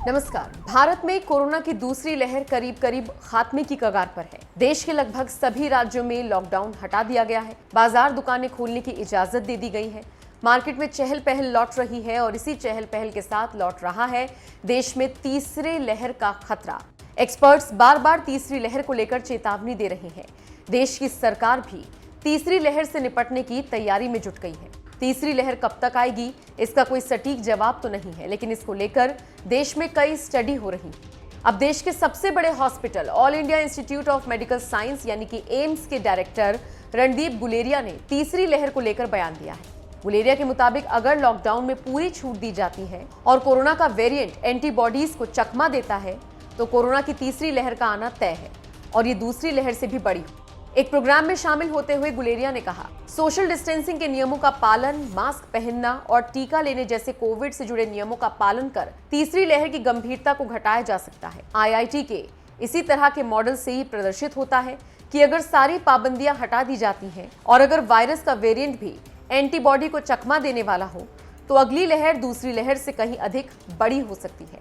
नमस्कार। भारत में कोरोना की दूसरी लहर करीब करीब खात्मे की कगार पर है। देश के लगभग सभी राज्यों में लॉकडाउन हटा दिया गया है। बाजार दुकानें खोलने की इजाजत दे दी गई है। मार्केट में चहल पहल लौट रही है और इसी चहल पहल के साथ लौट रहा है देश में तीसरे लहर का खतरा। एक्सपर्ट्स बार बार तीसरी लहर को लेकर चेतावनी दे रहे हैं। देश की सरकार भी तीसरी लहर से निपटने की तैयारी में जुट गई है। तीसरी लहर कब तक आएगी, इसका कोई सटीक जवाब तो नहीं है, लेकिन इसको लेकर देश में कई स्टडी हो रही हैं। अब देश के सबसे बड़े hospital all India institute of medical science यानी कि एम्स के डायरेक्टर रणदीप गुलेरिया ने तीसरी लहर को लेकर बयान दिया है। गुलेरिया के मुताबिक अगर लॉकडाउन में पूरी छूट दी जाती है और कोरोना का वेरिएंट एंटीबॉडीज को चकमा देता है तो कोरोना की तीसरी लहर का आना तय है और ये दूसरी लहर से भी बड़ी हो। एक प्रोग्राम में शामिल होते हुए गुलेरिया ने कहा, सोशल डिस्टेंसिंग के नियमों का पालन, मास्क पहनना और टीका लेने जैसे कोविड से जुड़े नियमों का पालन कर तीसरी लहर की गंभीरता को घटाया जा सकता है। आईआईटी के इसी तरह के मॉडल से ही प्रदर्शित होता है कि अगर सारी पाबंदियां हटा दी जाती हैं और अगर वायरस का वेरिएंट भी एंटीबॉडी को चकमा देने वाला हो तो अगली लहर दूसरी लहर से कहीं अधिक बड़ी हो सकती है।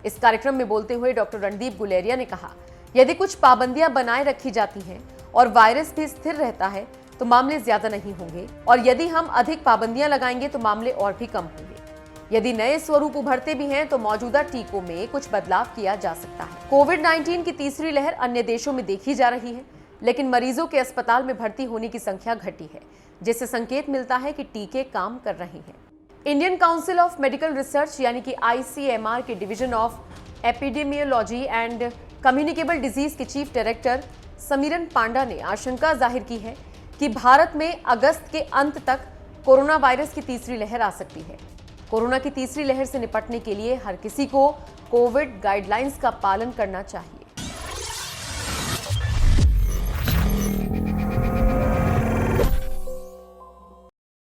इस कार्यक्रम में बोलते हुए डॉक्टर रणदीप गुलेरिया ने कहा, यदि कुछ पाबंदियां बनाए रखी जाती हैं और वायरस भी स्थिर रहता है तो मामले ज्यादा नहीं होंगे और यदि हम अधिक पाबंदियां लगाएंगे तो मामले और भी कम होंगे। यदि नए स्वरूप उभरते भी हैं तो मौजूदा टीकों में कुछ बदलाव किया जा सकता है। कोविड-19 की तीसरी लहर अन्य देशों में देखी जा रही है, लेकिन मरीजों के अस्पताल में भर्ती होने की संख्या घटी है, जिससे संकेत मिलता है कि टीके काम कर रहे हैं। Indian council of medical research यानी कि ICMR के division of epidemiology and communicable disease के चीफ डायरेक्टर समीरन पांडा ने आशंका जाहिर की है कि भारत में अगस्त के अंत तक कोरोना वायरस की तीसरी लहर आ सकती है। कोरोना की तीसरी लहर से निपटने के लिए हर किसी को कोविड गाइडलाइंस का पालन करना चाहिए।